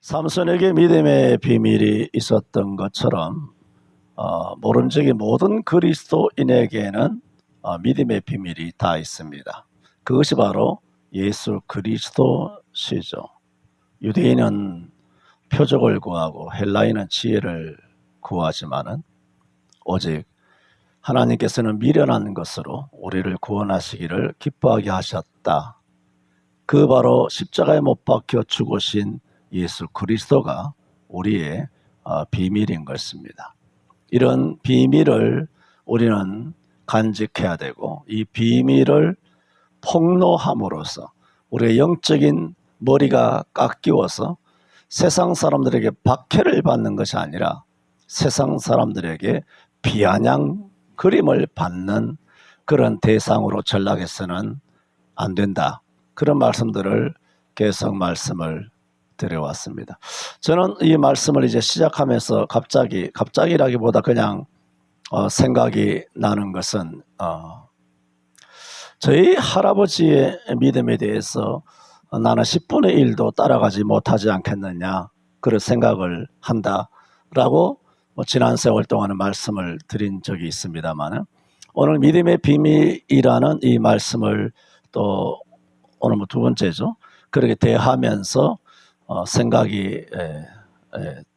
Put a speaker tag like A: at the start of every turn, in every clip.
A: 삼손에게 믿음의 비밀이 있었던 것처럼 모름지기 모든 그리스도인에게는 믿음의 비밀이 다 있습니다. 그것이 바로 예수 그리스도시죠. 유대인은 표적을 구하고 헬라인은 지혜를 구하지만은 오직 하나님께서는 미련한 것으로 우리를 구원하시기를 기뻐하게 하셨다. 그 바로 십자가에 못 박혀 죽으신 예수 그리스도가 우리의 비밀인 것입니다. 이런 비밀을 우리는 간직해야 되고, 이 비밀을 폭로함으로써 우리의 영적인 머리가 깎이워서 세상 사람들에게 박해를 받는 것이 아니라 세상 사람들에게 비아냥거림을 받는 그런 대상으로 전락해서는 안 된다. 그런 말씀들을 계속 말씀을 드려왔습니다. 저는 이 말씀을 이제 시작하면서 갑자기라기보다 그냥 생각이 나는 것은 저희 할아버지의 믿음에 대해서 나는 10분의 1도 따라가지 못하지 않겠느냐, 그런 생각을 한다라고 지난 세월 동안은 말씀을 드린 적이 있습니다만, 오늘 믿음의 비밀이라는 이 말씀을 또 오늘 두 번째죠. 그렇게 대하면서 생각이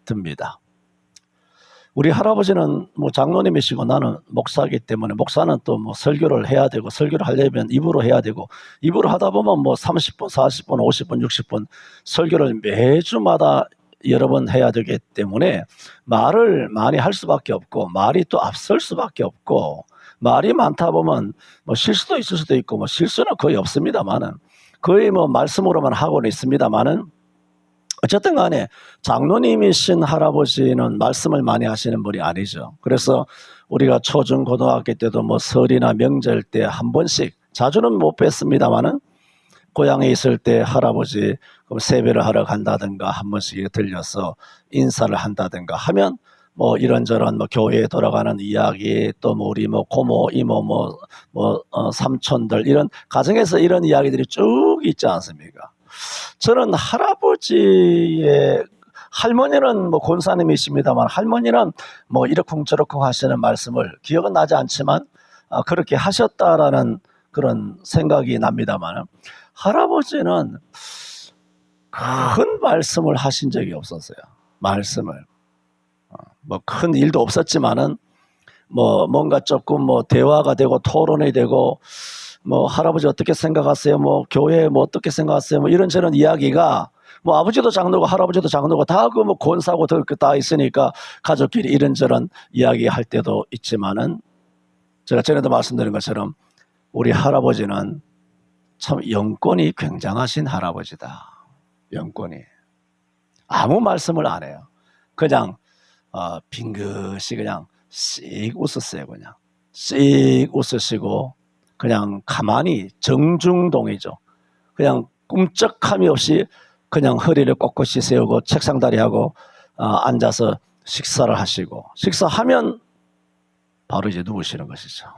A: 듭니다. 우리 할아버지는 장로님이시고 나는 목사이기 때문에, 목사는 또 설교를 해야 되고, 설교를 하려면 입으로 해야 되고, 입으로 하다 보면 30분, 40분, 50분, 60분 설교를 매주마다 여러 번 해야 되기 때문에 말을 많이 할 수밖에 없고, 말이 또 앞설 수밖에 없고, 말이 많다 보면 실수도 있을 수도 있고, 실수는 거의 없습니다만은, 거의 말씀으로만 하고는 있습니다만은, 어쨌든 간에 장로님이신 할아버지는 말씀을 많이 하시는 분이 아니죠. 그래서 우리가 초중 고등학교 때도 설이나 명절 때 한 번씩, 자주는 못 뵀습니다만은 고향에 있을 때 할아버지 세배를 하러 간다든가 한 번씩 들려서 인사를 한다든가 하면 이런저런 교회에 돌아가는 이야기, 또 우리 고모, 이모, 삼촌들, 이런 가정에서 이런 이야기들이 쭉 있지 않습니까? 저는 할아버지의, 할머니는 권사님이십니다만, 할머니는 이러쿵저러쿵 하시는 말씀을 기억은 나지 않지만 그렇게 하셨다라는 그런 생각이 납니다만, 할아버지는 큰 말씀을 하신 적이 없었어요. 말씀을 큰 일도 없었지만은 뭔가 조금 대화가 되고 토론이 되고, 할아버지 어떻게 생각하세요? 교회 어떻게 생각하세요? 이런저런 이야기가, 아버지도 장로고 할아버지도 장로고 다 권사고 다 있으니까 가족끼리 이런저런 이야기 할 때도 있지만은, 제가 전에도 말씀드린 것처럼 우리 할아버지는 참 영권이 굉장하신 할아버지다. 영권이. 아무 말씀을 안 해요. 그냥 빙긋이 그냥 씩 웃으세요. 그냥 씩 웃으시고, 그냥 가만히 정중동이죠. 그냥 꿈쩍함이 없이 그냥 허리를 꼿꼿이 세우고 책상다리하고 앉아서 식사를 하시고, 식사하면 바로 이제 누우시는 것이죠.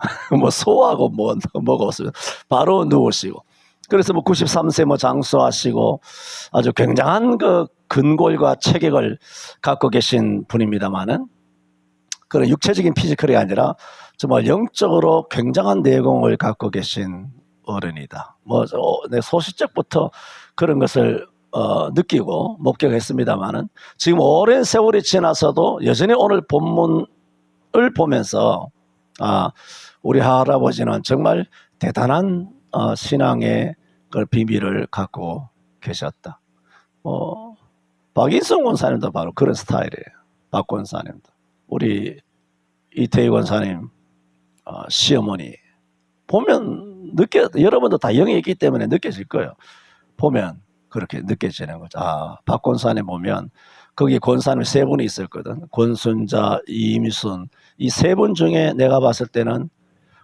A: 소하고 뭐가 없으면 바로 누우시고. 그래서 93세 장수하시고 아주 굉장한 그 근골과 체격을 갖고 계신 분입니다만은, 그런 육체적인 피지컬이 아니라 정말 영적으로 굉장한 내공을 갖고 계신 어른이다. 내 소시적부터 그런 것을 느끼고 목격했습니다만은, 지금 오랜 세월이 지나서도 여전히 오늘 본문을 보면서 우리 할아버지는 정말 대단한 신앙의 그 비밀을 갖고 계셨다. 박인성 권사님도 바로 그런 스타일이에요. 박 권사님도. 우리 이태희 권사님 시어머니 보면 여러분도 다 영이 있기 때문에 느껴질 거예요. 보면 그렇게 느껴지는 거죠. 박 권사님 보면 거기 권사님 세 분이 있었거든. 권순자, 이임순, 이 세 분 중에 내가 봤을 때는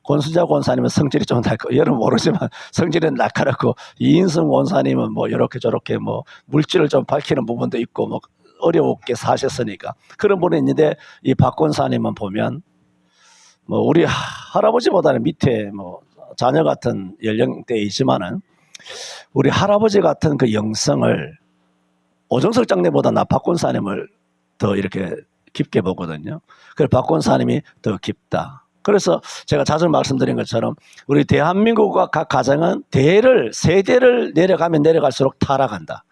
A: 권순자 권사님은 성질이 좀 여러분 모르지만 성질은 날카롭고, 이인승 권사님은 이렇게 저렇게 물질을 좀 밝히는 부분도 있고 어렵게 사셨으니까 그런 분이 있는데, 이 박 권사님은 보면 우리 할아버지보다는 밑에 자녀 같은 연령대이지만은 우리 할아버지 같은 그 영성을 오정석 장로보다 나 박권사님을 더 이렇게 깊게 보거든요. 그래서 박권사님이 더 깊다. 그래서 제가 자주 말씀드린 것처럼 우리 대한민국과 각 가정은 세대를 내려가면 내려갈수록 타락한다.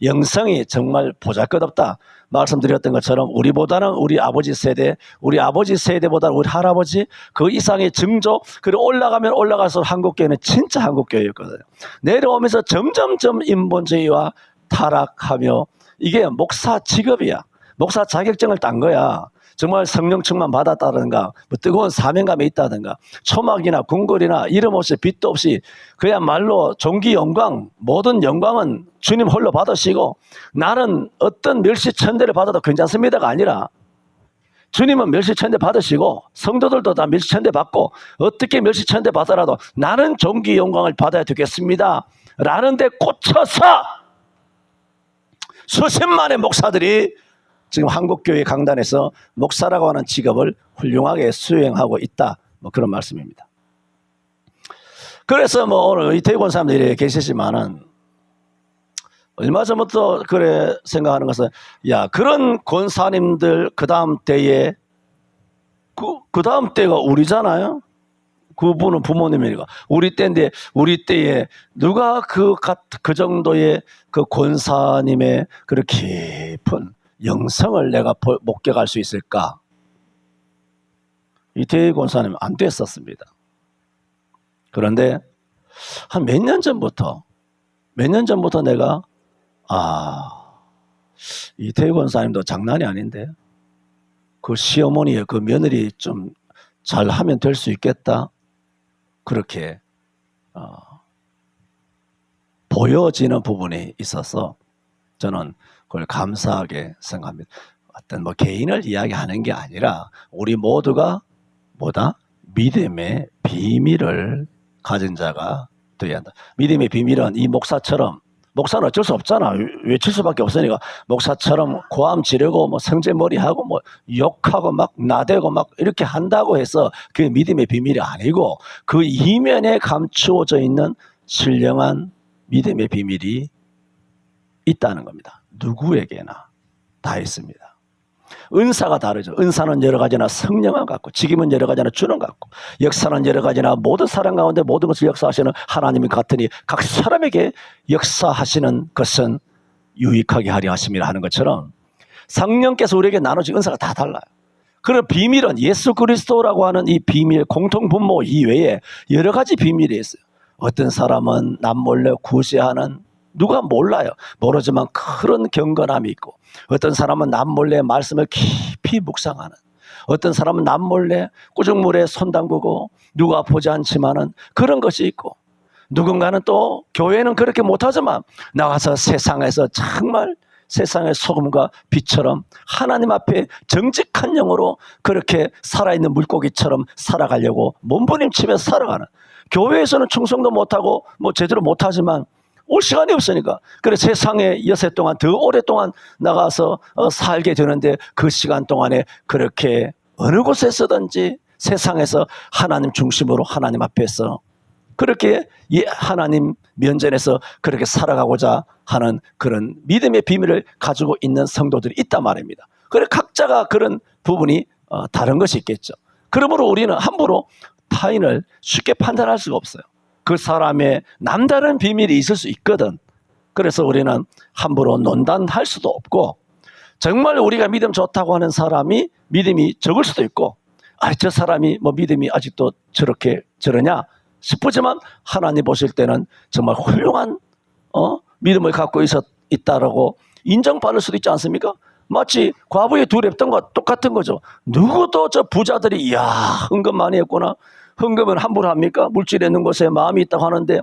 A: 영성이 정말 보잘것없다. 말씀드렸던 것처럼 우리보다는 우리 아버지 세대보다는 우리 할아버지 그 이상의 증조, 그리고 올라가면 올라갈수록 한국교회는 진짜 한국교회였거든요. 내려오면서 점점점 인본주의와 타락하며 이게 목사 직업이야. 목사 자격증을 딴 거야. 정말 성령 충만 받았다든가 뭐 뜨거운 사명감이 있다든가 초막이나 궁궐이나 이름 없이 빚도 없이 그야말로 종기 영광, 모든 영광은 주님 홀로 받으시고 나는 어떤 멸시천대를 받아도 괜찮습니다가 아니라 주님은 멸시천대 받으시고 성도들도 다 멸시천대 받고 어떻게 멸시천대 받더라도 나는 종기 영광을 받아야 되겠습니다 라는 데 꽂혀서 수십만의 목사들이 지금 한국교회 강단에서 목사라고 하는 직업을 훌륭하게 수행하고 있다. 뭐 그런 말씀입니다. 그래서 뭐 오늘 이태희 권사님들이 계시지만은 얼마 전부터 그래 생각하는 것은 야 그런 권사님들 그 다음 때에 그 다음 때가 우리잖아요. 그분은 부모님이니까 우리 때인데 우리 때에 누가 그 정도의 그 권사님의 그 깊은 영성을 내가 목격할 수 있을까? 이태희 권사님 안 됐었습니다. 그런데 한 몇 년 전부터 내가 이태희 권사님도 장난이 아닌데 그 시어머니의 그 며느리 좀 잘하면 될 수 있겠다. 그렇게 보여지는 부분이 있어서 저는 그걸 감사하게 생각합니다. 어떤 뭐 개인을 이야기하는 게 아니라 우리 모두가 믿음의 비밀을 가진 자가 되어야 한다. 믿음의 비밀은 이 목사처럼 목사는 어쩔 수 없잖아. 외칠 수밖에 없으니까 목사처럼 고함 지르고 뭐 성제머리하고 뭐 욕하고 막 나대고 막 이렇게 한다고 해서 그게 믿음의 비밀이 아니고 그 이면에 감추어져 있는 신령한 믿음의 비밀이 있다는 겁니다. 누구에게나 다 있습니다. 은사가 다르죠. 은사는 여러 가지나 성령과 같고 직임은 여러 가지나 주는 같고 역사는 여러 가지나 모든 사람 가운데 모든 것을 역사하시는 하나님이 같으니 각 사람에게 역사하시는 것은 유익하게 하려 하심이라 하는 것처럼 성령께서 우리에게 나눠진 은사가 다 달라요. 그런 비밀은 예수 그리스도라고 하는 이 비밀 공통분모 이외에 여러 가지 비밀이 있어요. 어떤 사람은 남몰래 구제하는 누가 몰라요. 모르지만 그런 경건함이 있고 어떤 사람은 남몰래 말씀을 깊이 묵상하는 어떤 사람은 남몰래 꾸중물에 손 담그고 누가 보지 않지만은 그런 것이 있고 누군가는 또 교회는 그렇게 못하지만 나가서 세상에서 정말 세상의 소금과 빛처럼 하나님 앞에 정직한 영으로 그렇게 살아있는 물고기처럼 살아가려고 몸부림치면서 살아가는 교회에서는 충성도 못하고 뭐 제대로 못하지만 올 시간이 없으니까 그래 세상에 여세 동안 더 오랫동안 나가서 살게 되는데 그 시간 동안에 그렇게 어느 곳에서든지 세상에서 하나님 중심으로 하나님 앞에서 그렇게 하나님 면전에서 그렇게 살아가고자 하는 그런 믿음의 비밀을 가지고 있는 성도들이 있단 말입니다. 그래 각자가 그런 부분이 다른 것이 있겠죠. 그러므로 우리는 함부로 타인을 쉽게 판단할 수가 없어요. 그 사람의 남다른 비밀이 있을 수 있거든. 그래서 우리는 함부로 논단할 수도 없고 정말 우리가 믿음 좋다고 하는 사람이 믿음이 적을 수도 있고 저 사람이 뭐 믿음이 아직도 저러냐 싶지만 하나님 보실 때는 정말 훌륭한 믿음을 갖고 있다라고 인정받을 수도 있지 않습니까? 마치 과부의 두 랩돈과 똑같은 거죠. 누구도 저 부자들이 이야 헌금 많이 했구나. 헌금은 함부로 합니까? 물질에 있는 곳에 마음이 있다고 하는데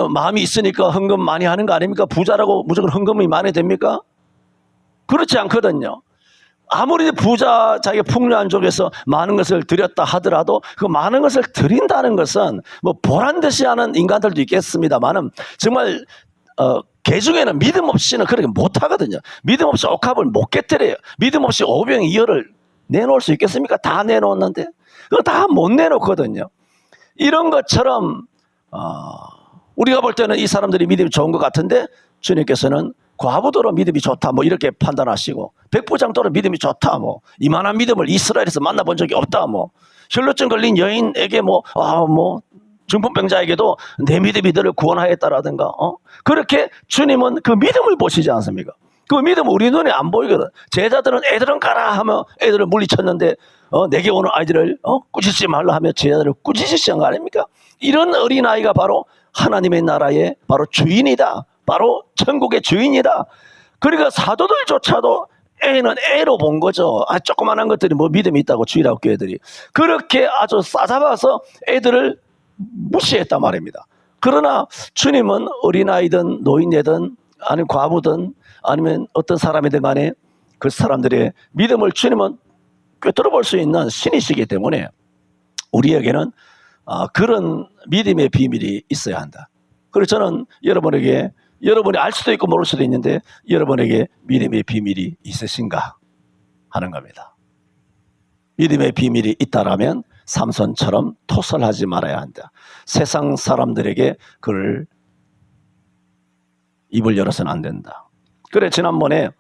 A: 마음이 있으니까 헌금 많이 하는 거 아닙니까? 부자라고 무조건 헌금이 많이 됩니까? 그렇지 않거든요. 아무리 부자 자기가 풍요한 쪽에서 많은 것을 드렸다 하더라도 그 많은 것을 드린다는 것은 뭐 보란듯이 하는 인간들도 있겠습니다만은 정말 개 중에는 믿음 없이는 그렇게 못하거든요. 믿음 없이 옥합을 못 깨뜨려요. 믿음 없이 오병이어를 내놓을 수 있겠습니까? 다 내놓았는데 그거 다 못 내놓거든요. 이런 것처럼 우리가 볼 때는 이 사람들이 믿음이 좋은 것 같은데 주님께서는 과부도로 믿음이 좋다 뭐 이렇게 판단하시고, 백부장도로 믿음이 좋다 뭐 이만한 믿음을 이스라엘에서 만나본 적이 없다 뭐 혈루증 걸린 여인에게 뭐 중풍병자에게도 내 믿음이 너를 구원하였다라든가 그렇게 주님은 그 믿음을 보시지 않습니까? 그 믿음은 우리 눈에 안 보이거든. 제자들은 애들은 가라 하며 애들을 물리쳤는데 내게 오는 아이들을 꾸짖지 말라 하며 제자들을 꾸짖으시는 거 아닙니까? 이런 어린아이가 바로 하나님의 나라의 바로 주인이다. 바로 천국의 주인이다. 그러니까 사도들조차도 애는 애로 본 거죠. 조그만한 것들이 뭐 믿음이 있다고 주일학 교회들이 그렇게 아주 싸잡아서 애들을 무시했단 말입니다. 그러나 주님은 어린아이든 노인이든 아니면 과부든 아니면 어떤 사람이든 간에 그 사람들의 믿음을 주님은 꿰뚫어 볼 수 있는 신이시기 때문에 우리에게는 그런 믿음의 비밀이 있어야 한다. 그래서 저는 여러분에게, 여러분이 알 수도 있고 모를 수도 있는데 여러분에게 믿음의 비밀이 있으신가 하는 겁니다. 믿음의 비밀이 있다라면 삼손처럼 토설하지 말아야 한다. 세상 사람들에게 그를 입을 열어서는 안 된다. 그래, 지난번에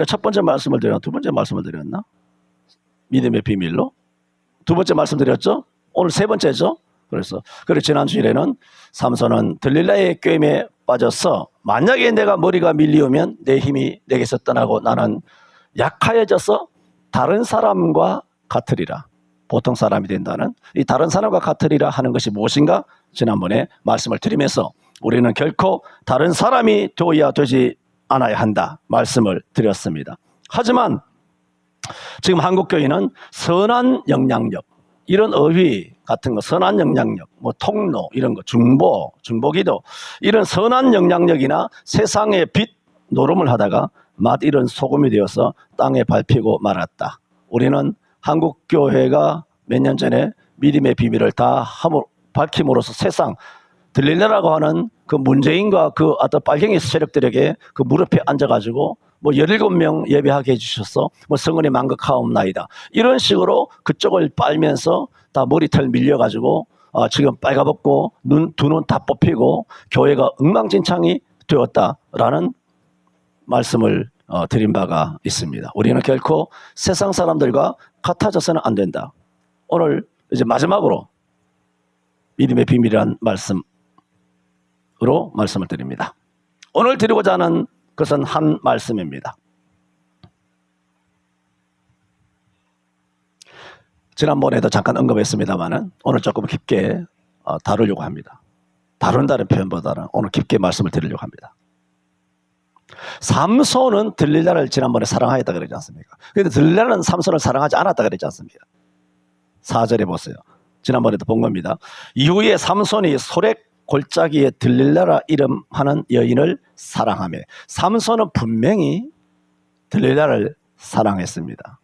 A: 첫 번째 말씀을 드렸나? 두 번째 말씀을 드렸나? 믿음의 비밀로? 두 번째 말씀 드렸죠? 오늘 세 번째죠? 그래 지난 주일에는 삼손은 들릴라의 꾀임에 빠져서 만약에 내가 머리가 밀리우면 내 힘이 내게서 떠나고 나는 약하여져서 다른 사람과 같으리라. 보통 사람이 된다는 이 다른 사람과 같으리라 하는 것이 무엇인가? 지난번에 말씀을 드리면서 우리는 결코 다른 사람이 되어야 되지 않아야 한다 말씀을 드렸습니다. 하지만 지금 한국교회는 선한 영향력, 이런 어휘 같은 거, 선한 영향력, 뭐 통로 이런 거, 중보기도 이런 선한 영향력이나 세상의 빛 노름을 하다가 맛 잃은 소금이 되어서 땅에 밟히고 말았다. 우리는 한국교회가 몇 년 전에 믿음의 비밀을 다 밝힘으로써 세상 들릴라라고 하는 그 문재인과 그 어떤 빨갱이 세력들에게 그 무릎에 앉아가지고 뭐 17명 예배하게 해주셔서 뭐 성은이 만극하옵나이다. 이런 식으로 그쪽을 빨면서 다 머리털 밀려가지고 지금 빨가벗고 두 눈 다 뽑히고 교회가 엉망진창이 되었다라는 말씀을 드린 바가 있습니다. 우리는 결코 세상 사람들과 같아져서는 안 된다. 오늘 이제 마지막으로 믿음의 비밀이란 말씀으로 말씀을 드립니다. 오늘 드리고자 하는 것은 한 말씀입니다. 지난번에도 잠깐 언급했습니다만 오늘 조금 깊게 다루려고 합니다. 다룬다는 표현보다는 오늘 깊게 말씀을 드리려고 합니다. 삼손은 들릴라를 지난번에 사랑하였다 그러지 않습니까? 그런데 들릴라는 삼손을 사랑하지 않았다 그러지 않습니까? 4절에 보세요. 지난번에도 본 겁니다. 이후에 삼손이 소렉 골짜기에 들릴라라 이름하는 여인을 사랑하며, 삼손은 분명히 들릴라를 사랑했습니다.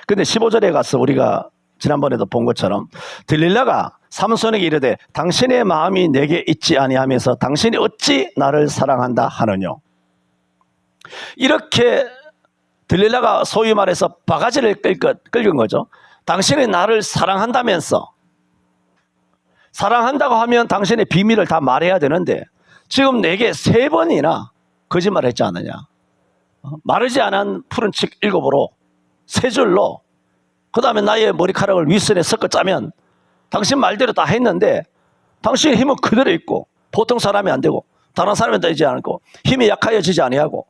A: 근데 15절에 가서 우리가 지난번에도 본 것처럼 들릴라가 삼손에게 이르되 당신의 마음이 내게 있지 아니하면서 당신이 어찌 나를 사랑한다 하느뇨. 이렇게 들릴라가 소위 말해서 바가지를 긁은 거죠. 당신이 나를 사랑한다면서, 사랑한다고 하면 당신의 비밀을 다 말해야 되는데 지금 내게 3번이나 거짓말을 했지 않느냐. 마르지 않은 푸른 칙 7으로 3줄로 그 다음에 나의 머리카락을 윗선에 섞어 짜면 당신 말대로 다 했는데 당신의 힘은 그대로 있고 보통 사람이 안 되고 다른 사람이 되지 않고 힘이 약하여지지 아니하고,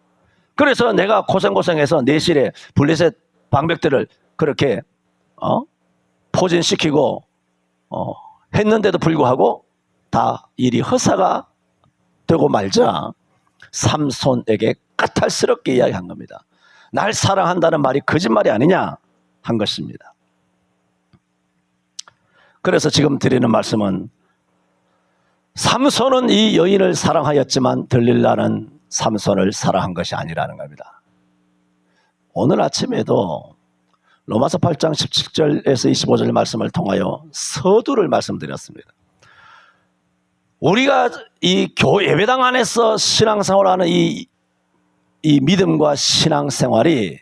A: 그래서 내가 고생해서 내실에 블레셋 방백들을 그렇게 포진시키고 했는데도 불구하고 다 일이 허사가 되고 말자 삼손에게 까탈스럽게 이야기한 겁니다. 날 사랑한다는 말이 거짓말이 아니냐 한 것입니다. 그래서 지금 드리는 말씀은 삼손은 이 여인을 사랑하였지만 들릴라는 삼손을 사랑한 것이 아니라는 겁니다. 오늘 아침에도 로마서 8장 17절에서 25절 말씀을 통하여 서두를 말씀드렸습니다. 우리가 이 예배당 안에서 신앙생활하는 이 믿음과 신앙생활이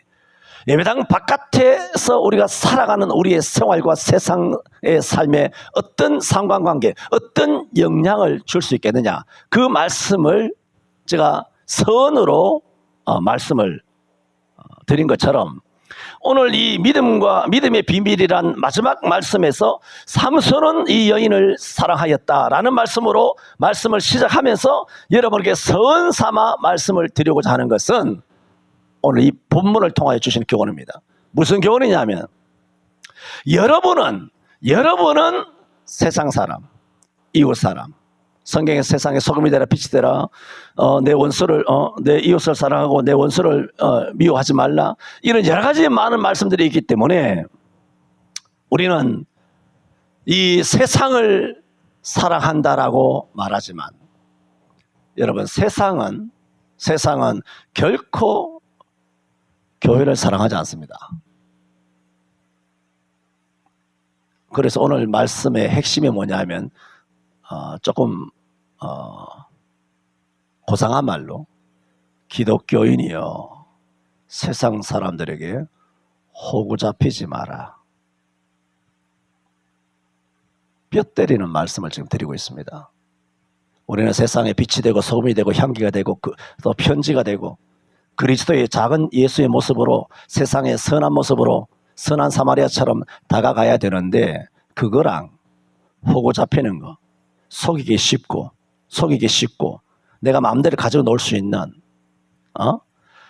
A: 예배당 바깥에서 우리가 살아가는 우리의 생활과 세상의 삶에 어떤 상관관계, 어떤 영향을 줄 수 있겠느냐, 그 말씀을 제가 선으로 말씀을 드린 것처럼 오늘 이 믿음의 비밀이란 마지막 말씀에서 삼손은 이 여인을 사랑하였다라는 말씀으로 말씀을 시작하면서 여러분에게 선 삼아 말씀을 드리고자 하는 것은 오늘 이 본문을 통하여 주시는 교훈입니다. 무슨 교훈이냐면 여러분은 세상 사람, 이웃 사람, 성경의 세상에 소금이 되라 빛이 되라, 내 이웃을 사랑하고 내 원수를 미워하지 말라, 이런 여러 가지 많은 말씀들이 있기 때문에 우리는 이 세상을 사랑한다라고 말하지만 여러분 세상은 결코 교회를 사랑하지 않습니다. 그래서 오늘 말씀의 핵심이 뭐냐면 조금 고상한 말로 기독교인이여 세상 사람들에게 호구 잡히지 마라, 뼈 때리는 말씀을 지금 드리고 있습니다. 우리는 세상에 빛이 되고 소금이 되고 향기가 되고 또 편지가 되고 그리스도의 작은 예수의 모습으로 세상의 선한 모습으로 선한 사마리아처럼 다가가야 되는데 그거랑 호구 잡히는 거, 속이기 쉽고 내가 마음대로 가지고 놀 수 있는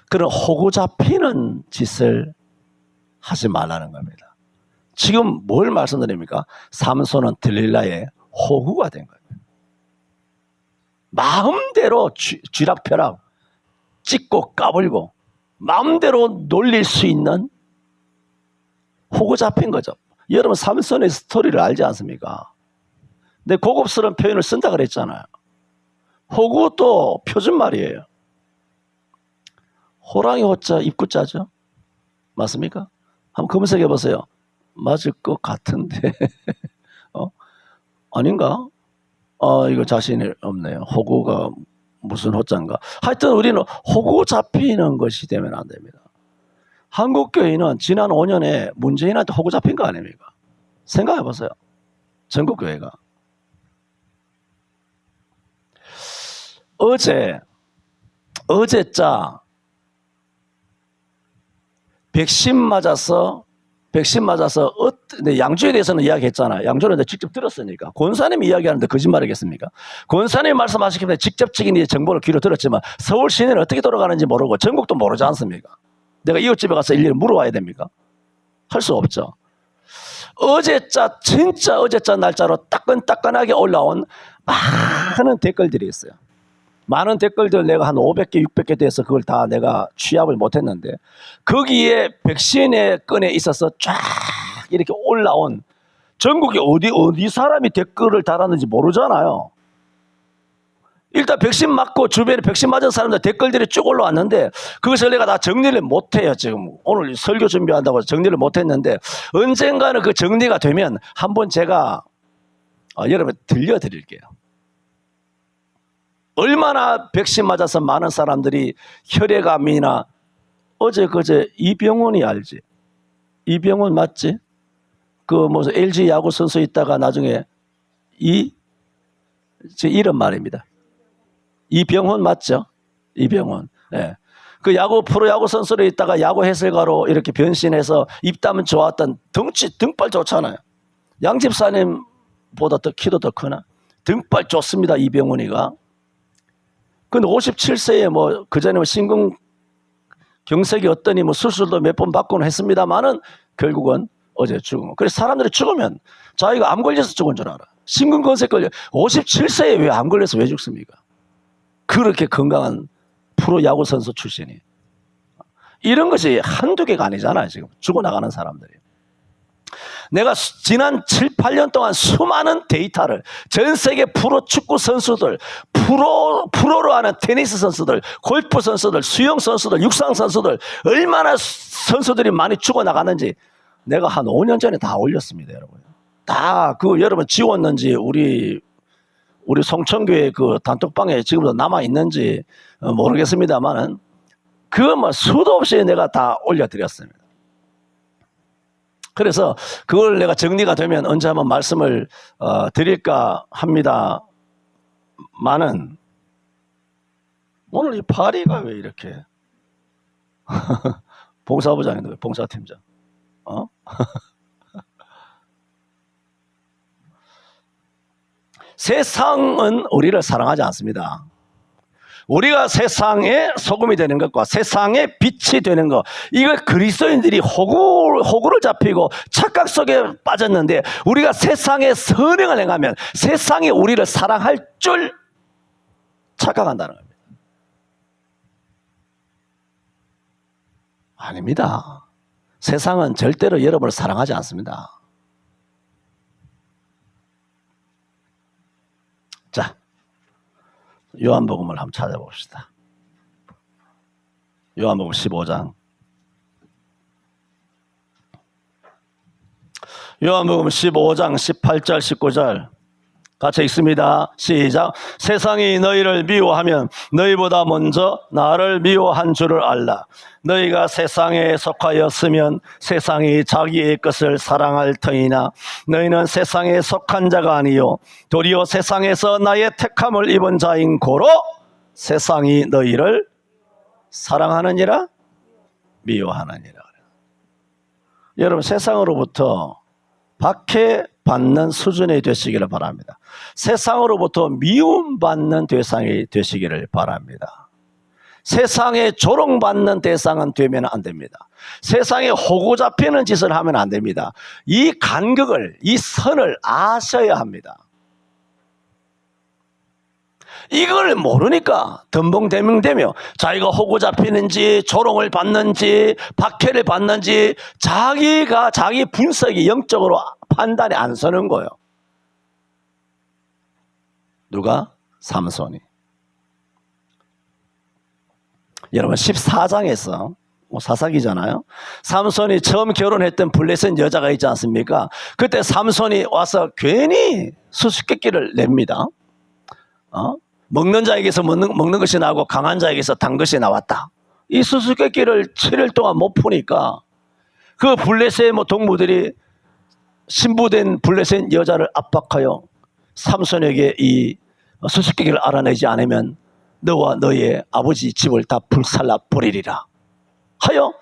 A: 그런 호구 잡히는 짓을 하지 말라는 겁니다. 지금 뭘 말씀드립니까? 삼손은 들릴라의 호구가 된 거예요. 마음대로 쥐락펴락 찢고 까불고 마음대로 놀릴 수 있는 호구 잡힌 거죠. 여러분 삼손의 스토리를 알지 않습니까? 근데 고급스러운 표현을 쓴다 그랬잖아요. 호구도 표준말이에요. 호랑이 호자 입구자죠. 맞습니까? 한번 검색해 보세요. 맞을 것 같은데 아닌가? 이거 자신이 없네요. 호구가 무슨 호자인가? 하여튼 우리는 호구 잡히는 것이 되면 안 됩니다. 한국교회는 지난 5년에 문재인한테 호구 잡힌 거 아닙니까? 생각해 보세요. 전국교회가. 어제자 백신 맞아서 양주에 대해서는 이야기했잖아요. 양주는 직접 들었으니까. 권사님이 이야기하는데 거짓말이겠습니까? 권사님이 말씀하시기 때문에 직접적인 정보를 귀로 들었지만 서울 시내는 어떻게 돌아가는지 모르고 전국도 모르지 않습니까? 내가 이웃집에 가서 일일이 물어봐야 됩니까? 할 수 없죠. 진짜 어제자 날짜로 따끈따끈하게 올라온 많은 댓글들이 있어요. 많은 댓글들 내가 한 500개, 600개 돼서 그걸 다 내가 취합을 못했는데 거기에 백신의 건에 있어서 쫙 이렇게 올라온 전국에 어디 사람이 댓글을 달았는지 모르잖아요. 일단 백신 맞고 주변에 백신 맞은 사람들 댓글들이 쭉 올라왔는데 그것을 내가 다 정리를 못해요. 지금 오늘 설교 준비한다고 정리를 못했는데 언젠가는 그 정리가 되면 한번 제가 여러분 들려드릴게요. 얼마나 백신 맞아서 많은 사람들이 혈액암이나 그제 이병헌이 알지? 이병헌 맞지? 무슨 LG 야구 선수 있다가 나중에 제 이름 말입니다. 이병헌 맞죠? 이병헌. 네. 그 프로야구 선수로 있다가 야구 해설가로 이렇게 변신해서 입담은 좋았던 등발 좋잖아요. 양 집사님보다 키도 더 크나? 등발 좋습니다. 이병헌이가. 근데 57세에 그전에 심근경색이 어떠니 수술도 몇 번 받고는 했습니다만은 결국은 어제 죽은. 그래서 사람들이 죽으면 자기가 암 걸려서 죽은 줄 알아. 심근경색 걸려. 57세에 왜 암 걸려서 왜 죽습니까? 그렇게 건강한 프로야구 선수 출신이. 이런 것이 한두 개가 아니잖아요. 지금 죽어나가는 사람들이. 내가 지난 7, 8년 동안 수많은 데이터를 전 세계 프로 축구 선수들, 프로로 하는 테니스 선수들, 골프 선수들, 수영 선수들, 육상 선수들 얼마나 선수들이 많이 죽어나가는지 내가 한 5년 전에 다 올렸습니다. 여러분. 다 여러분 지웠는지 우리 송천교회 그 단톡방에 지금도 남아있는지 모르겠습니다만은 수도 없이 내가 다 올려드렸습니다. 그래서 그걸 내가 정리가 되면 언제 한번 말씀을 드릴까 합니다만은 오늘 이 파리가 왜 이렇게 봉사부장인데 왜 봉사팀장? 어? 세상은 우리를 사랑하지 않습니다. 우리가 세상의 소금이 되는 것과 세상의 빛이 되는 것, 이걸 그리스도인들이 호구를 잡히고 착각 속에 빠졌는데, 우리가 세상의 선행을 행하면 세상이 우리를 사랑할 줄 착각한다는 겁니다. 아닙니다. 세상은 절대로 여러분을 사랑하지 않습니다. 자, 요한복음을 한번 찾아봅시다. 요한복음 15장. 요한복음 15장 18절 19절 같이 읽습니다. 시작. 세상이 너희를 미워하면 너희보다 먼저 나를 미워한 줄을 알라. 너희가 세상에 속하였으면 세상이 자기의 것을 사랑할 터이나 너희는 세상에 속한 자가 아니요 도리어 세상에서 나의 택함을 입은 자인 고로 세상이 너희를 사랑하느니라 미워하느니라. 여러분, 세상으로부터 박해받는 수준이 되시기를 바랍니다. 세상으로부터 미움받는 대상이 되시기를 바랍니다. 세상에 조롱받는 대상은 되면 안 됩니다. 세상에 호구 잡히는 짓을 하면 안 됩니다. 이 간격을, 이 선을 아셔야 합니다. 이걸 모르니까 덤벙대명되며 자기가 호구 잡히는지 조롱을 받는지 박해를 받는지 자기가 자기 분석이 영적으로 판단이 안 서는 거예요. 누가? 삼손이. 여러분 14장에서 사사기잖아요. 삼손이 처음 결혼했던 블레셋 여자가 있지 않습니까? 그때 삼손이 와서 괜히 수수께끼를 냅니다. 먹는 자에게서 먹는 것이 나오고 강한 자에게서 단 것이 나왔다. 이 수수께끼를 7일 동안 못 푸니까 그 블레셋 동무들이 신부된 블레셋 여자를 압박하여 삼손에게 이 수수께끼를 알아내지 않으면 너와 너의 아버지 집을 다 불살라 버리리라 하여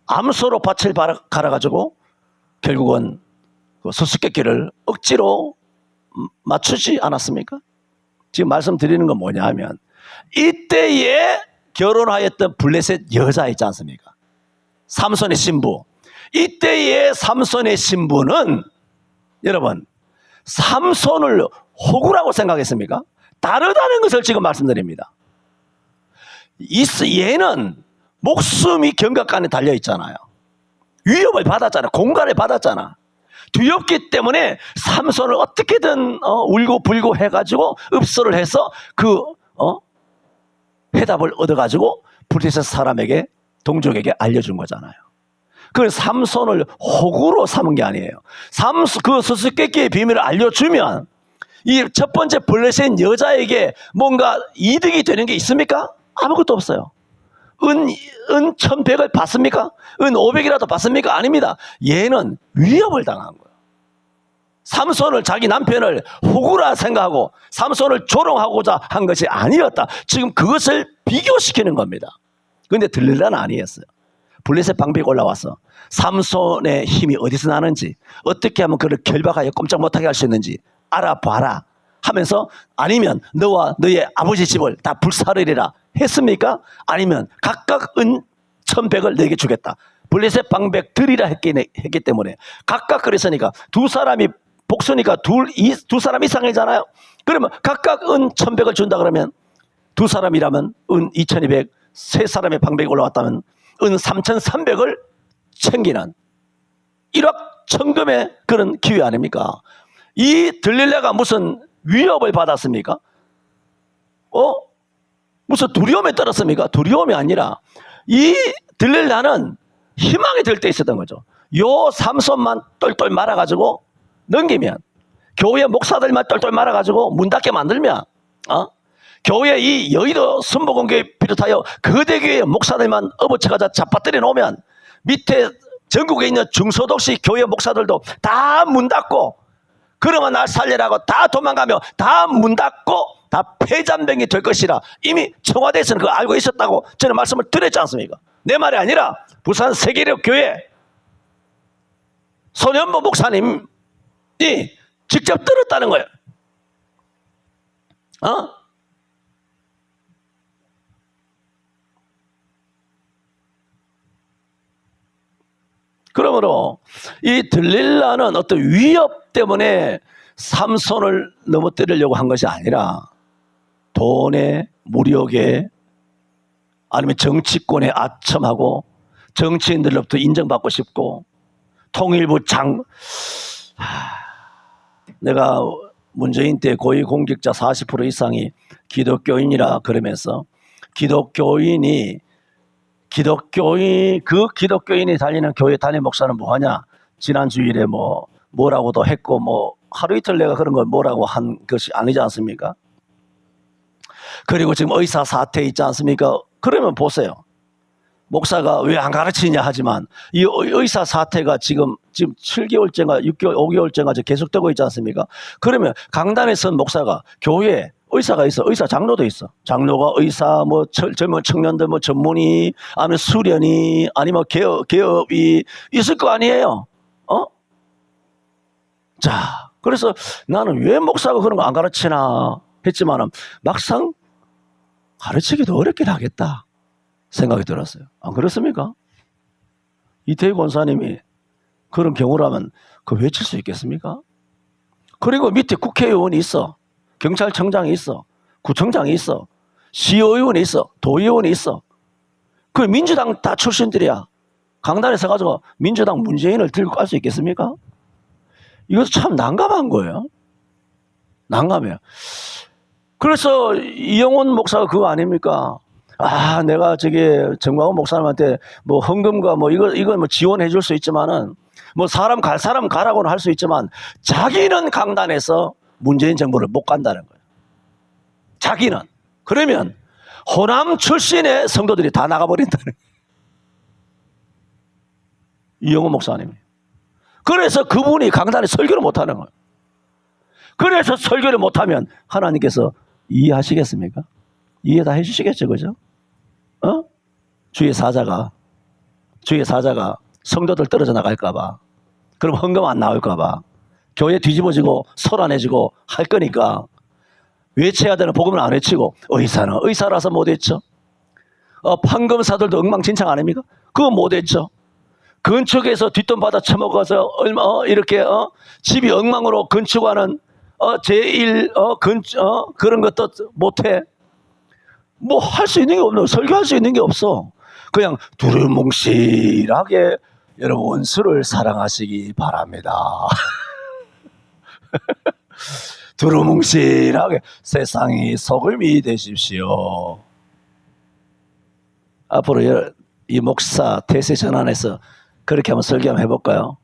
A: 암소로 밭을 갈아가지고 결국은 그 수수께끼를 억지로 맞추지 않았습니까? 지금 말씀드리는 건 뭐냐 하면 이때에 결혼하였던 블레셋 여자 있지 않습니까? 삼손의 신부. 이때의 삼손의 신부는 여러분 삼손을 호구라고 생각했습니까? 다르다는 것을 지금 말씀드립니다. 얘는 목숨이 경각간에 달려 있잖아요. 위협을 받았잖아. 공갈을 받았잖아. 두렵기 때문에 삼손을 어떻게든 울고불고 해가지고 읍소를 해서 그 해답을 얻어가지고 블레셋 사람에게 동족에게 알려준 거잖아요. 그 삼손을 호구로 삼은 게 아니에요. 그 수수께끼의 비밀을 알려주면 이 첫 번째 블레셋 여자에게 뭔가 이득이 되는 게 있습니까? 아무것도 없어요. 은 1,100을 받습니까? 은 500이라도 받습니까? 아닙니다. 얘는 위협을 당한 거예요. 삼손을 자기 남편을 호구라 생각하고 삼손을 조롱하고자 한 것이 아니었다. 지금 그것을 비교시키는 겁니다. 그런데 들릴라는 아니었어요. 블레셋 방백이 올라와서 삼손의 힘이 어디서 나는지 어떻게 하면 그를 결박하여 꼼짝 못하게 할 수 있는지 알아봐라 하면서 아니면 너와 너의 아버지 집을 다 불사르리라 했습니까? 아니면 각각 은 1,100을 너에게 주겠다. 블레셋 방백 드리라 했기 때문에 각각 그랬으니까 두 사람이 복수니까 두 사람 이상이잖아요. 그러면 각각 은 1,100을 준다 그러면 두 사람이라면 은 2,200, 세 사람의 방백이 올라왔다면 은 3,300을 챙기는 일확천금의 그런 기회 아닙니까? 이 들릴라가 무슨 위협을 받았습니까? 무슨 두려움에 떨었습니까? 두려움이 아니라 이 들릴라는 희망이 될 때 있었던 거죠. 요 삼손만 똘똘 말아가지고 넘기면, 교회 목사들만 똘똘 말아가지고 문 닫게 만들면, 교회 이 여의도 순복음교회 비롯하여 거대교회 목사들만 업어쳐가지고 잡아뜨려 놓으면 밑에 전국에 있는 중소도시 교회 목사들도 다 문 닫고 그러면 날 살리라고 다 도망가며 다 문 닫고 다 폐잔병이 될 것이라 이미 청와대에서는 그거 알고 있었다고 저는 말씀을 드렸지 않습니까? 내 말이 아니라 부산 세계력 교회 손현보 목사님이 직접 들었다는 거예요. 그러므로 이 들릴라는 어떤 위협 때문에 삼손을 넘어뜨리려고 한 것이 아니라 돈에, 무력에, 아니면 정치권에 아첨하고 정치인들로부터 인정받고 싶고 통일부 내가 문재인 때 고위공직자 40% 이상이 기독교인이라 그러면서 기독교인이 달리는 교회 담임 목사는 뭐하냐? 지난 주일에 뭐라고도 했고 하루 이틀 내가 그런 걸 뭐라고 한 것이 아니지 않습니까? 그리고 지금 의사 사태 있지 않습니까? 그러면 보세요. 목사가 왜 안 가르치냐 하지만 이 의사 사태가 지금 7개월째인가 6개월, 5개월째인가 계속되고 있지 않습니까? 그러면 강단에 선 목사가 교회에 의사가 있어. 의사 장로도 있어. 장로가 의사, 젊은 청년들, 전문의, 아니면 수련이, 아니면 개업이 있을 거 아니에요. 자, 그래서 나는 왜 목사가 그런 거 안 가르치나 했지만은 막상 가르치기도 어렵긴 하겠다 생각이 들었어요. 안 그렇습니까? 이태희 권사님이 그런 경우라면 그거 외칠 수 있겠습니까? 그리고 밑에 국회의원이 있어. 경찰청장이 있어. 구청장이 있어. 시의원이 있어. 도의원이 있어. 그 민주당 다 출신들이야. 강단에 서가지고 민주당 문재인을 들고 갈 수 있겠습니까? 이것도 참 난감한 거예요. 난감해요. 그래서 이영훈 목사가 그거 아닙니까? 내가 정광훈 목사님한테 헌금과 이걸 지원해 줄 수 있지만은 사람 갈 사람 가라고는 할 수 있지만 자기는 강단에서 문재인 정부를 못 간다는 거예요. 자기는. 그러면 호남 출신의 성도들이 다 나가버린다는 거예요. 이영훈 목사님이. 그래서 그분이 강단에 설교를 못하는 거예요. 그래서 설교를 못하면 하나님께서 이해하시겠습니까? 이해 다 해주시겠죠, 그죠? 주의 사자가 성도들 떨어져 나갈까봐, 그럼 헌금 안 나올까봐, 교회 뒤집어지고 소란해지고 할 거니까 외쳐야 되는 복음을 안 외치고, 의사는 의사라서 못 외쳐. 판검사들도 엉망진창 아닙니까? 그거 못 외쳐. 건축에서 뒷돈 받아 처먹어서 이렇게 집이 엉망으로 건축하는 그런 것도 못해. 할 수 있는 게 없는, 설교할 수 있는 게 없어. 그냥 두루뭉실하게 여러분 원수를 사랑하시기 바랍니다. 두루뭉실하게 세상이 소금이 되십시오. 앞으로 이 목사 태세 전환해서 그렇게 한번 설교 한번 해볼까요?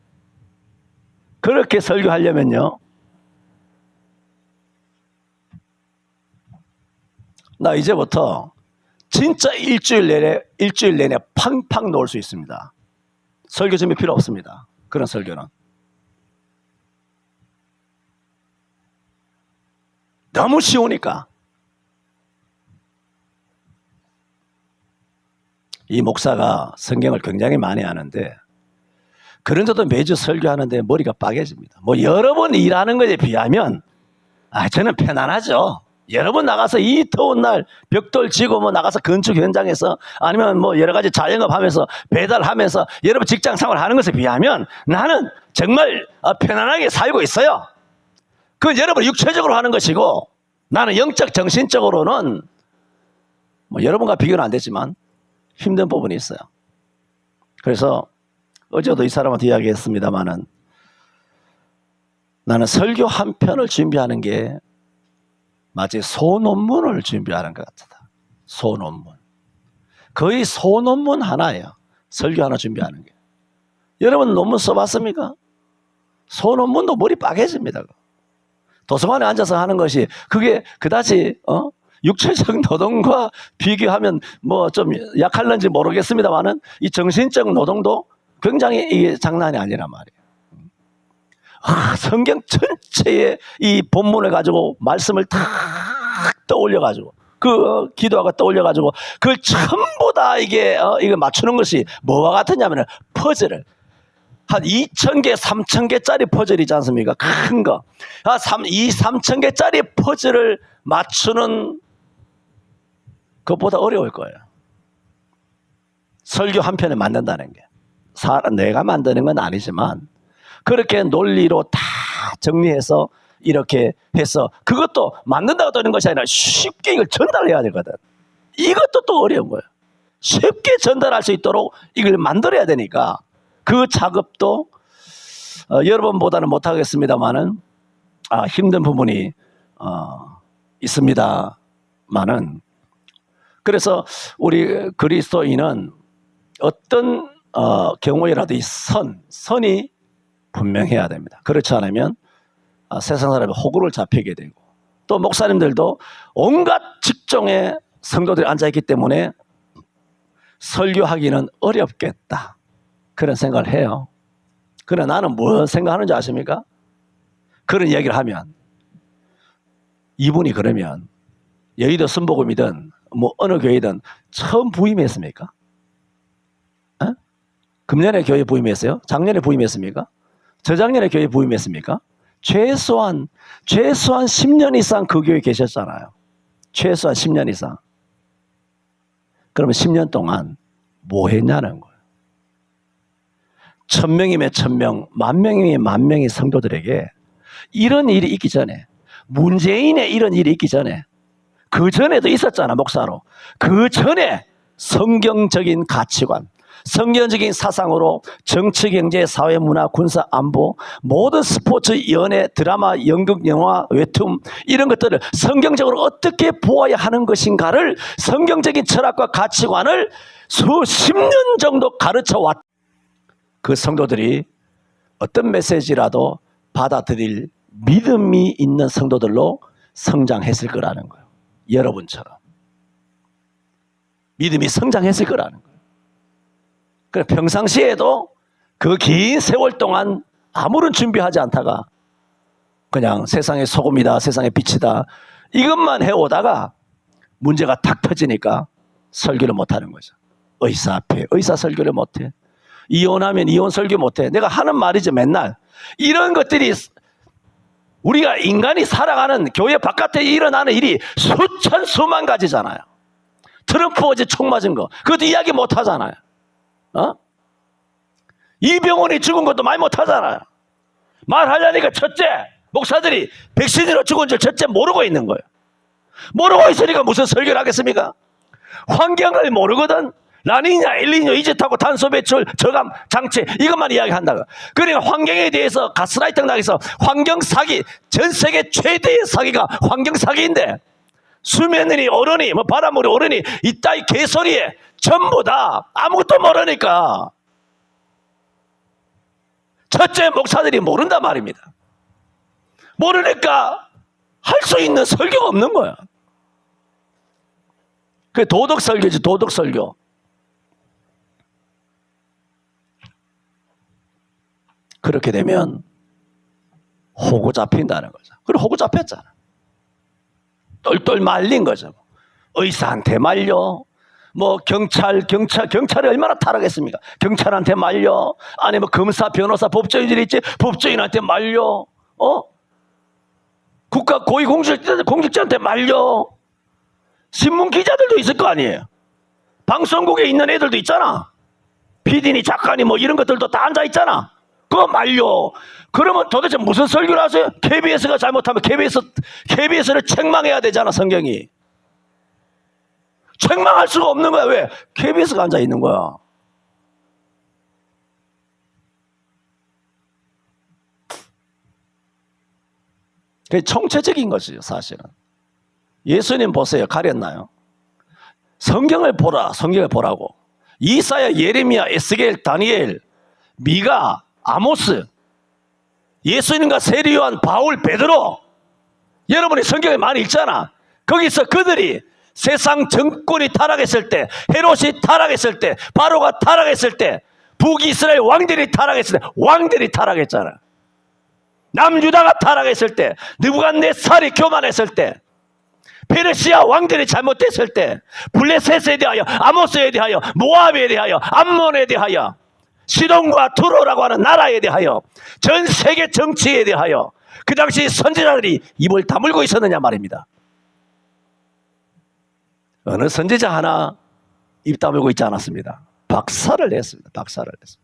A: 그렇게 설교하려면요, 나 이제부터 진짜 일주일 내내 팡팡 놓을 수 있습니다. 설교 준비 필요 없습니다. 그런 설교는. 너무 쉬우니까. 이 목사가 성경을 굉장히 많이 아는데 그런데도 매주 설교하는데 머리가 빠개집니다. 여러 번 일하는 것에 비하면 저는 편안하죠. 여러 번 나가서 이 더운 날 벽돌 지고 나가서 건축 현장에서 아니면 여러 가지 자영업하면서 배달하면서 여러분 직장 생활하는 것에 비하면 나는 정말 편안하게 살고 있어요. 그건 여러분 육체적으로 하는 것이고 나는 영적 정신적으로는 여러분과 비교는 안 되지만 힘든 부분이 있어요. 그래서 어제도 이 사람한테 이야기했습니다마는 나는 설교 한 편을 준비하는 게 마치 소논문을 준비하는 것 같다. 소논문. 거의 소논문 하나예요. 설교 하나 준비하는 게. 여러분 논문 써봤습니까? 소논문도 머리 빠개집니다. 도서관에 앉아서 하는 것이 그게 그다지 육체적 노동과 비교하면 좀 약할는지 모르겠습니다만은 이 정신적 노동도 굉장히 이게 장난이 아니란 말이에요. 성경 전체의 이 본문을 가지고 말씀을 다 떠올려가지고 기도하고 떠올려가지고 그걸 전부 다 이걸 맞추는 것이 뭐와 같으냐면 퍼즐을 한 2,000개, 3,000개짜리 퍼즐이지 않습니까? 큰 거. 이 3,000개짜리 퍼즐을 맞추는 것보다 어려울 거예요. 설교 한 편에 만든다는 게. 내가 만드는 건 아니지만 그렇게 논리로 다 정리해서 이렇게 해서 그것도 만든다고 되는 것이 아니라 쉽게 이걸 전달해야 되거든. 이것도 또 어려운 거예요. 쉽게 전달할 수 있도록 이걸 만들어야 되니까 그 작업도 여러분보다는 못하겠습니다만은 힘든 부분이 있습니다만은 그래서 우리 그리스도인은 어떤 경우에라도 이 선이 분명해야 됩니다. 그렇지 않으면 세상 사람이 호구를 잡히게 되고 또 목사님들도 온갖 직종의 성도들이 앉아있기 때문에 설교하기는 어렵겠다 그런 생각을 해요. 그러나 나는 뭐 생각하는지 아십니까? 그런 얘기를 하면 이분이 그러면 여의도 순복음이든 뭐 어느 교회든 처음 부임했습니까? 금년에 교회 부임했어요? 작년에 부임했습니까? 저작년에 교회 부임했습니까? 최소한 10년 이상 그 교회에 계셨잖아요. 최소한 10년 이상. 그러면 10년 동안 뭐 했냐는 거예요. 1,000명이면 1,000명, 10,000명이면 10,000명의 성도들에게 이런 일이 있기 전에, 문재인의 이런 일이 있기 전에, 그 전에도 있었잖아, 목사로. 그 전에 성경적인 가치관, 성경적인 사상으로 정치, 경제, 사회, 문화, 군사, 안보, 모든 스포츠, 연애, 드라마, 연극, 영화, 웹툰 이런 것들을 성경적으로 어떻게 보아야 하는 것인가를 성경적인 철학과 가치관을 수십 년 정도 가르쳐 왔. 그 성도들이 어떤 메시지라도 받아들일 믿음이 있는 성도들로 성장했을 거라는 거예요. 여러분처럼 믿음이 성장했을 거라는 거예요. 그래 평상시에도 그 긴 세월 동안 아무런 준비하지 않다가 그냥 세상의 소금이다, 세상의 빛이다 이것만 해오다가 문제가 탁 터지니까 설교를 못하는 거죠. 의사 앞에 의사 설교를 못해. 이혼하면 이혼 설교 못해. 내가 하는 말이죠 맨날. 이런 것들이 우리가 인간이 살아가는 교회 바깥에 일어나는 일이 수천 수만 가지잖아요. 트럼프 어제 총 맞은 거 그것도 이야기 못하잖아요. 이병헌이 죽은 것도 많이 못하잖아요. 말하려니까 첫째 목사들이 백신으로 죽은 줄 첫째 모르고 있는 거예요. 모르고 있으니까 무슨 설교를 하겠습니까? 환경을 모르거든. 라니냐 엘니뇨 이집트하고 탄소 배출 저감 장치 이것만 이야기한다고. 그러니까 환경에 대해서 가스라이팅 당해서 환경 사기, 전 세계 최대의 사기가 환경 사기인데 수면이 오르니 뭐 바닷물이 오르니 이따위 개소리에 전부 다 아무것도 모르니까 첫째 목사들이 모른단 말입니다. 모르니까 할 수 있는 설교가 없는 거야. 그게 도덕 설교지. 도덕 설교. 그렇게 되면 호구 잡힌다는 거죠. 그리고 호구 잡혔잖아. 똘똘 말린 거죠. 의사한테 말려. 뭐 경찰이 얼마나 타락했습니까? 경찰한테 말려. 아니 뭐 검사, 변호사, 법조인들이 있지. 법조인한테 말려. 국가 고위 공직자한테 말려. 신문 기자들도 있을 거 아니에요. 방송국에 있는 애들도 있잖아. PD니 작가니 뭐 이런 것들도 다 앉아 있잖아. 그거 말려. 그러면 도대체 무슨 설교를 하세요? KBS가 잘못하면 KBS를 책망해야 되잖아, 성경이. 책망할 수가 없는 거야. 왜? KBS가 앉아 있는 거야. 그게 총체적인 것이죠, 사실은. 예수님 보세요. 가렸나요? 성경을 보라. 성경을 보라고. 이사야, 예레미야, 에스겔, 다니엘, 미가, 아모스, 예수님과 세례 요한, 바울, 베드로 여러분이 성경에 많이 읽잖아. 거기서 그들이 세상 정권이 타락했을 때, 헤롯이 타락했을 때, 바로가 타락했을 때, 북이스라엘 왕들이 타락했을 때, 왕들이 타락했잖아. 남유다가 타락했을 때, 느부갓네살이 교만했을 때, 페르시아 왕들이 잘못됐을 때 블레셋에 대하여, 아모스에 대하여, 모압에 대하여, 암몬에 대하여, 시돈과 두로라고 하는 나라에 대하여, 전 세계 정치에 대하여 그 당시 선지자들이 입을 다물고 있었느냐 말입니다. 어느 선지자 하나 입 다물고 있지 않았습니다. 박살을 냈습니다. 박살을 냈습니다.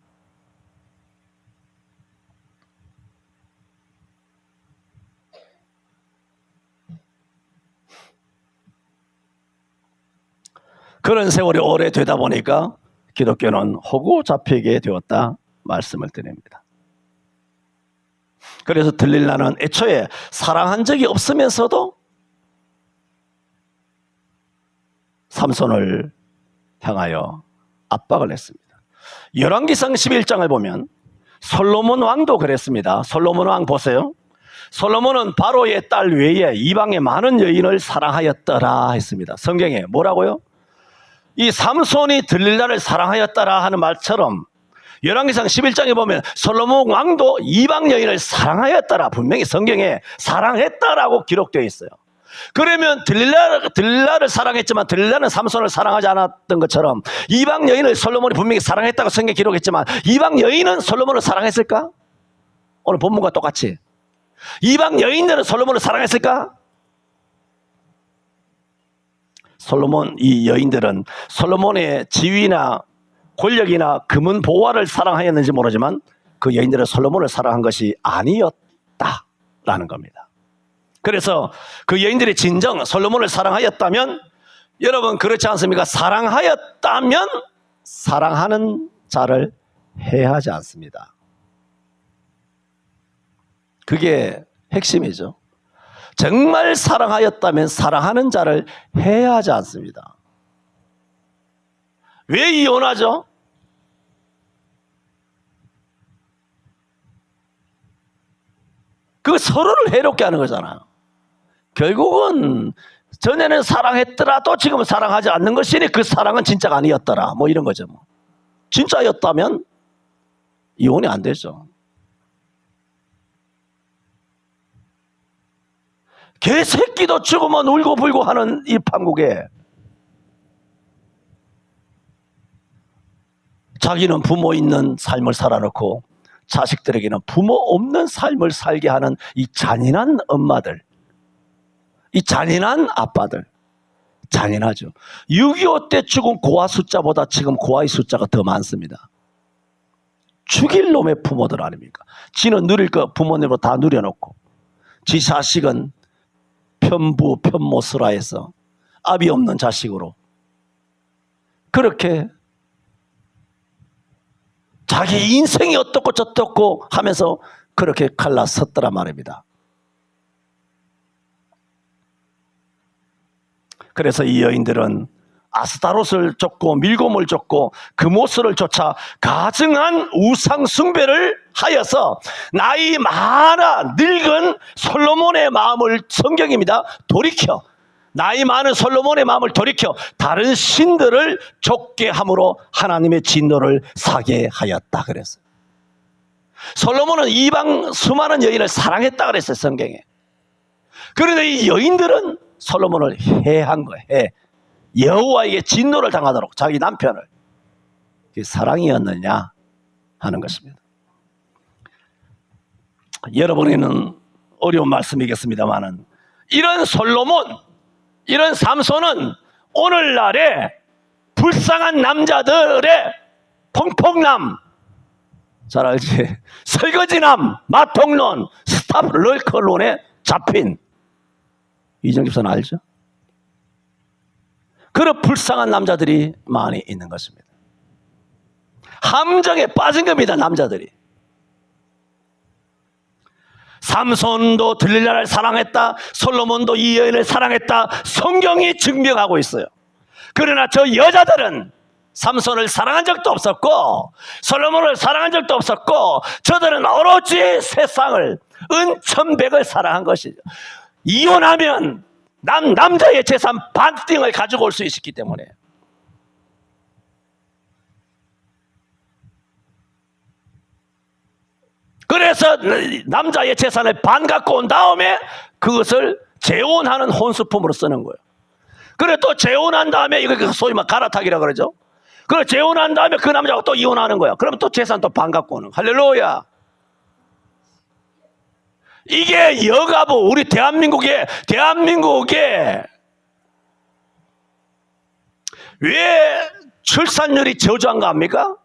A: 그런 세월이 오래되다 보니까 기독교는 호구 잡히게 되었다 말씀을 드립니다. 그래서 들릴라는 애초에 사랑한 적이 없으면서도 삼손을 향하여 압박을 했습니다. 열왕기상 11장을 보면 솔로몬 왕도 그랬습니다. 솔로몬 왕 보세요. 솔로몬은 바로의 딸 외에 이방의 많은 여인을 사랑하였더라 했습니다. 성경에 뭐라고요? 이 삼손이 들릴라를 사랑하였더라 하는 말처럼 열왕기상 11장에 보면 솔로몬 왕도 이방 여인을 사랑하였더라, 분명히 성경에 사랑했다라고 기록되어 있어요. 그러면 들릴라를 사랑했지만 들릴라는 삼손을 사랑하지 않았던 것처럼 이방 여인을 솔로몬이 분명히 사랑했다고 성경에 기록했지만 이방 여인은 솔로몬을 사랑했을까? 오늘 본문과 똑같이 이방 여인들은 솔로몬을 사랑했을까? 이 여인들은 솔로몬의 지위나 권력이나 금은 보화를 사랑하였는지 모르지만 그 여인들은 솔로몬을 사랑한 것이 아니었다라는 겁니다. 그래서 그 여인들이 진정 솔로몬을 사랑하였다면, 여러분 그렇지 않습니까? 사랑하였다면 사랑하는 자를 해하지 않습니다. 그게 핵심이죠. 정말 사랑하였다면 사랑하는 자를 해하지 않습니다. 왜 이혼하죠? 그 서로를 해롭게 하는 거잖아. 결국은 전에는 사랑했더라도 지금은 사랑하지 않는 것이니 그 사랑은 진짜가 아니었더라, 뭐 이런 거죠. 뭐. 진짜였다면 이혼이 안 되죠. 개새끼도 죽으면 울고불고 하는 이 판국에 자기는 부모 있는 삶을 살아놓고 자식들에게는 부모 없는 삶을 살게 하는 이 잔인한 엄마들, 이 잔인한 아빠들, 잔인하죠. 6.25 때 죽은 고아 숫자보다 지금 고아의 숫자가 더 많습니다. 죽일 놈의 부모들 아닙니까? 지는 누릴 거 부모님으로 다 누려놓고 지 자식은 편부 편모스라 해서 압이 없는 자식으로 그렇게 자기 인생이 어떻고 저떻고 하면서 그렇게 갈라섰더라 말입니다. 그래서 이 여인들은 아스타롯을 쫓고 밀곰을 쫓고 그모스를 쫓아 가증한 우상 숭배를 하여서 나이 많아 늙은 솔로몬의 마음을, 성경입니다, 돌이켜, 나이 많은 솔로몬의 마음을 돌이켜 다른 신들을 좇게 함으로 하나님의 진노를 사게 하였다 그랬어요. 솔로몬은 이방 수많은 여인을 사랑했다 그랬어요, 성경에. 그런데 이 여인들은 솔로몬을 해한 거예요. 여호와에게 진노를 당하도록 자기 남편을. 그게 사랑이었느냐 하는 것입니다. 여러분에게는 어려운 말씀이겠습니다만은 이런 솔로몬, 이런 삼손은 오늘날의 불쌍한 남자들의 퐁퐁남, 잘 알지? 설거지남, 마통론, 스탑럴커론에 잡힌, 이정 집사는 알죠? 그런 불쌍한 남자들이 많이 있는 것입니다. 함정에 빠진 겁니다, 남자들이. 삼손도 들릴라를 사랑했다, 솔로몬도 이 여인을 사랑했다, 성경이 증명하고 있어요. 그러나 저 여자들은 삼손을 사랑한 적도 없었고 솔로몬을 사랑한 적도 없었고 저들은 오로지 세상을, 은천백을 사랑한 것이죠. 이혼하면 남자의 재산 반띵을 가지고 올 수 있기 때문에. 그래서 남자의 재산을 반 갖고 온 다음에 그것을 재혼하는 혼수품으로 쓰는 거예요. 그래 또 재혼한 다음에 이거 소위 말 갈아타기라 그러죠. 그래 재혼한 다음에 그 남자하고 또 이혼하는 거야. 그러면 또 재산 또 반 갖고 오는 거야. 할렐루야. 이게 여가부 우리 대한민국에 왜 출산율이 저조한가 합니까?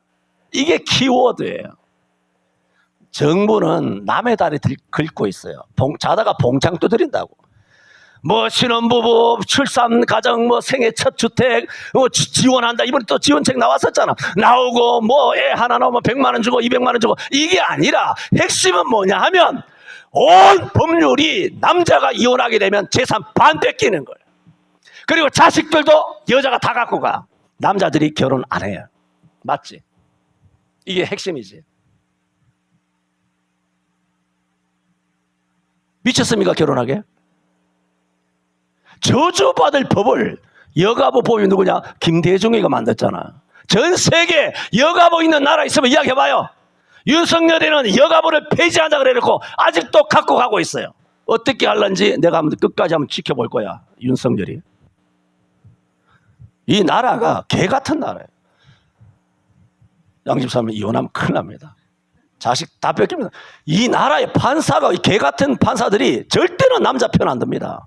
A: 이게 키워드예요. 정부는 남의 다리 긁고 있어요. 자다가 봉창 두드린다고. 뭐 신혼부부 출산 가정 뭐 생애 첫 주택 지원한다. 이번에 또 지원책 나왔었잖아. 나오고 뭐 애 하나 나오면 100만 원 주고 200만 원 주고. 이게 아니라 핵심은 뭐냐 하면 온 법률이 남자가 이혼하게 되면 재산 반 뺏기는 거예요. 그리고 자식들도 여자가 다 갖고 가. 남자들이 결혼 안 해요. 맞지? 이게 핵심이지. 미쳤습니까? 결혼하게? 저주받을 법을 여가부 법이 누구냐? 김대중이가 만들었잖아. 전 세계 여가부 있는 나라 있으면 이야기해봐요. 윤석열이는 여가부를 폐지한다 그래놓고 아직도 갖고 가고 있어요. 어떻게 할런지 내가 끝까지 한번 지켜볼 거야. 윤석열이. 이 나라가 개 같은 나라예요. 양집사면 이혼하면 큰일 납니다. 자식 다 뺏깁니다. 이 나라의 판사가 개 같은 판사들이 절대로 남자 편 안 듭니다.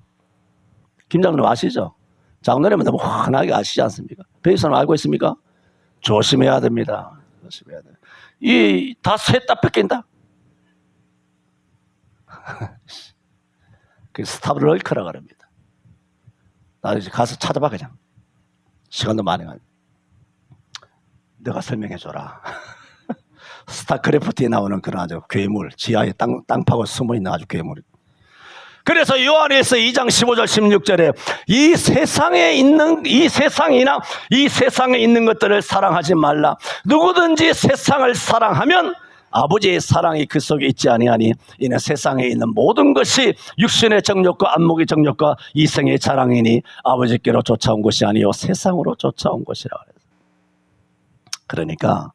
A: 김장님 아시죠? 장로님은 너무 환하게 아시지 않습니까? 배우사님 알고 있습니까? 조심해야 됩니다. 조심해야 돼요. 이 다 셋 다 뺏긴다. 그 스탑을 얽혀라 그럽니다. 나 이제 가서 찾아봐 그냥. 시간도 많이 가니까. 너가 설명해줘라. 스타크래프트에 나오는 그런 아주 괴물, 지하에 땅 파고 숨어있는 아주 괴물. 그래서 요한일서 2장 15절 16절에 이 세상에 있는 것들을 사랑하지 말라. 누구든지 세상을 사랑하면 아버지의 사랑이 그 속에 있지 아니하니 이는 세상에 있는 모든 것이 육신의 정욕과 안목의 정욕과 이생의 자랑이니 아버지께로 쫓아온 것이 아니요 세상으로 쫓아온 것이라. 그러니까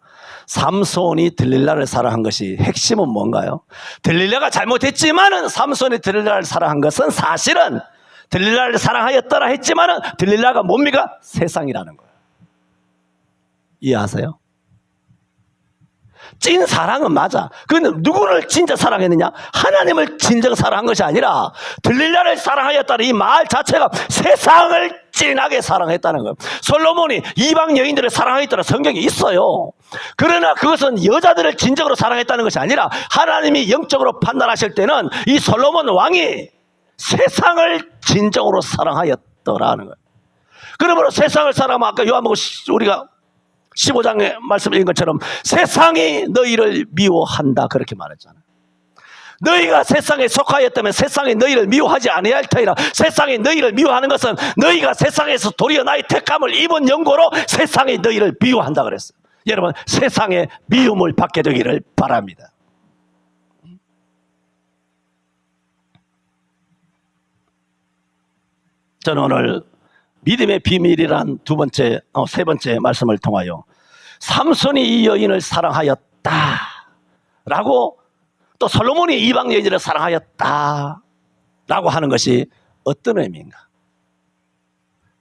A: 삼손이 들릴라를 사랑한 것이 핵심은 뭔가요? 들릴라가 잘못했지만은 삼손이 들릴라를 사랑한 것은 사실은 들릴라를 사랑하였더라 했지만은 들릴라가 뭡니까? 세상이라는 거예요. 이해하세요? 찐 사랑은 맞아. 그런데 누구를 진짜 사랑했느냐? 하나님을 진정 사랑한 것이 아니라 들릴라를 사랑하였다는 이 말 자체가 세상을 진하게 사랑했다는 거예요. 솔로몬이 이방 여인들을 사랑하였다는 성경이 있어요. 그러나 그것은 여자들을 진정으로 사랑했다는 것이 아니라 하나님이 영적으로 판단하실 때는 이 솔로몬 왕이 세상을 진정으로 사랑하였더라는 거예요. 그러므로 세상을 사랑하면 아까 요한복음 우리가 15장에 말씀드린 것처럼 세상이 너희를 미워한다 그렇게 말했잖아요. 너희가 세상에 속하였다면 세상이 너희를 미워하지 아니할 터이라. 세상이 너희를 미워하는 것은 너희가 세상에서 도리어 나의 택함을 입은 연고로 세상이 너희를 미워한다 그랬어요. 여러분 세상의 미움을 받게 되기를 바랍니다. 저는 오늘 믿음의 비밀이란 세 번째 말씀을 통하여 삼손이 이 여인을 사랑하였다라고 또 솔로몬이 이방 여인을 사랑하였다라고 하는 것이 어떤 의미인가?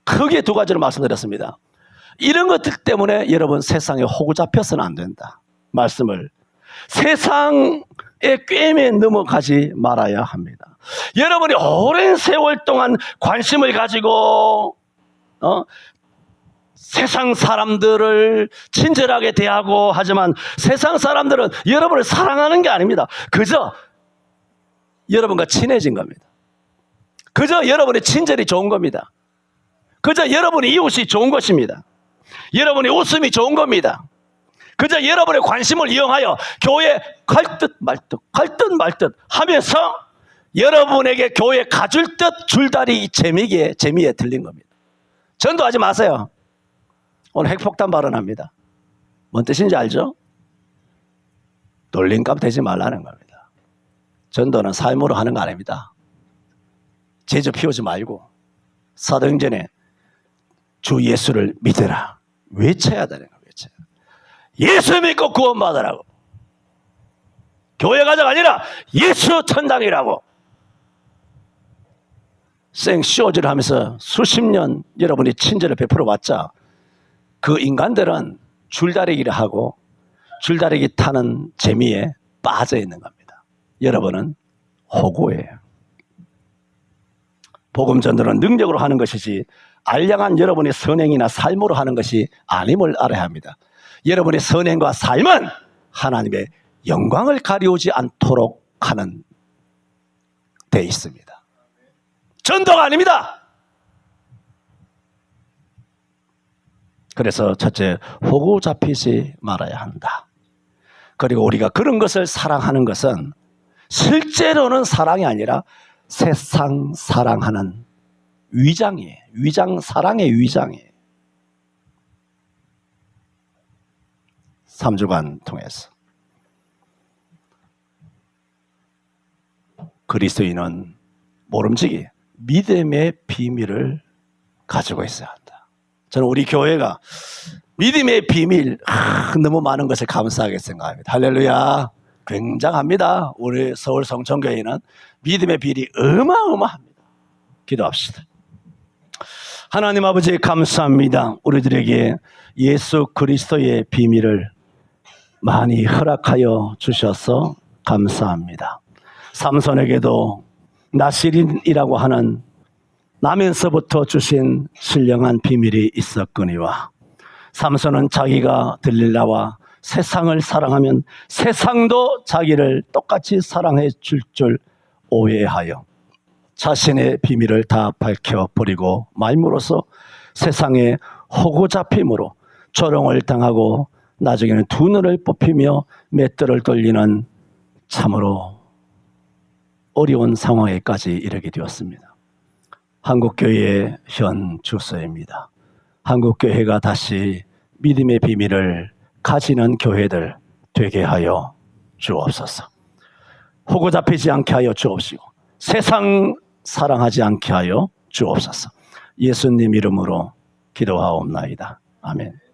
A: 크게 두 가지로 말씀드렸습니다. 이런 것들 때문에 여러분 세상에 호구 잡혀서는 안 된다. 말씀을 세상의 꿰매 넘어가지 말아야 합니다. 여러분이 오랜 세월 동안 관심을 가지고 세상 사람들을 친절하게 대하고 하지만 세상 사람들은 여러분을 사랑하는 게 아닙니다. 그저 여러분과 친해진 겁니다. 그저 여러분의 친절이 좋은 겁니다. 그저 여러분의 이웃이 좋은 것입니다. 여러분의 웃음이 좋은 겁니다. 그저 여러분의 관심을 이용하여 교회 갈 듯 말 듯 하면서 여러분에게 교회 가줄 듯 줄다리 재미에 들린 겁니다. 전도하지 마세요. 오늘 핵폭탄 발언합니다. 뭔 뜻인지 알죠? 놀림감 되지 말라는 겁니다. 전도는 삶으로 하는 거 아닙니다. 제주 피우지 말고 사도행전에 주 예수를 믿으라 외쳐야 되는 거예요. 예수 믿고 구원받으라고. 교회 가자가 아니라 예수 천당이라고. 생쇼즈를 하면서 수십 년 여러분이 친절을 베풀어 왔자 그 인간들은 줄다리기를 하고 줄다리기 타는 재미에 빠져 있는 겁니다. 여러분은 호구예요. 복음 전도는 능력으로 하는 것이지 알량한 여러분의 선행이나 삶으로 하는 것이 아님을 알아야 합니다. 여러분의 선행과 삶은 하나님의 영광을 가리우지 않도록 하는 데 있습니다. 전도가 아닙니다. 그래서 첫째, 호구 잡히지 말아야 한다. 그리고 우리가 그런 것을 사랑하는 것은 실제로는 사랑이 아니라 세상 사랑하는 위장이에요. 사랑의 위장이에요. 3주간 통해서 그리스도인은 모름지기 믿음의 비밀을 가지고 있어야 한다. 저는 우리 교회가 믿음의 비밀 너무 많은 것을 감사하게 생각합니다. 할렐루야. 굉장합니다. 우리 서울 성천교회는 믿음의 비밀이 어마어마합니다. 기도합시다. 하나님 아버지 감사합니다. 우리들에게 예수 그리스도의 비밀을 많이 허락하여 주셔서 감사합니다. 삼손에게도 나시린이라고 하는 나면서부터 주신 신령한 비밀이 있었거니와 삼손은 자기가 들릴라와 세상을 사랑하면 세상도 자기를 똑같이 사랑해 줄 오해하여 자신의 비밀을 다 밝혀버리고 말므로써 세상에 호구 잡힘으로 조롱을 당하고 나중에는 두 눈을 뽑히며 맷돌을 돌리는 참으로 어려운 상황에까지 이르게 되었습니다. 한국교회의 현 주소입니다. 한국교회가 다시 믿음의 비밀을 가지는 교회들 되게 하여 주옵소서. 호구 잡히지 않게 하여 주옵시고 세상 사랑하지 않게 하여 주옵소서. 예수님 이름으로 기도하옵나이다. 아멘.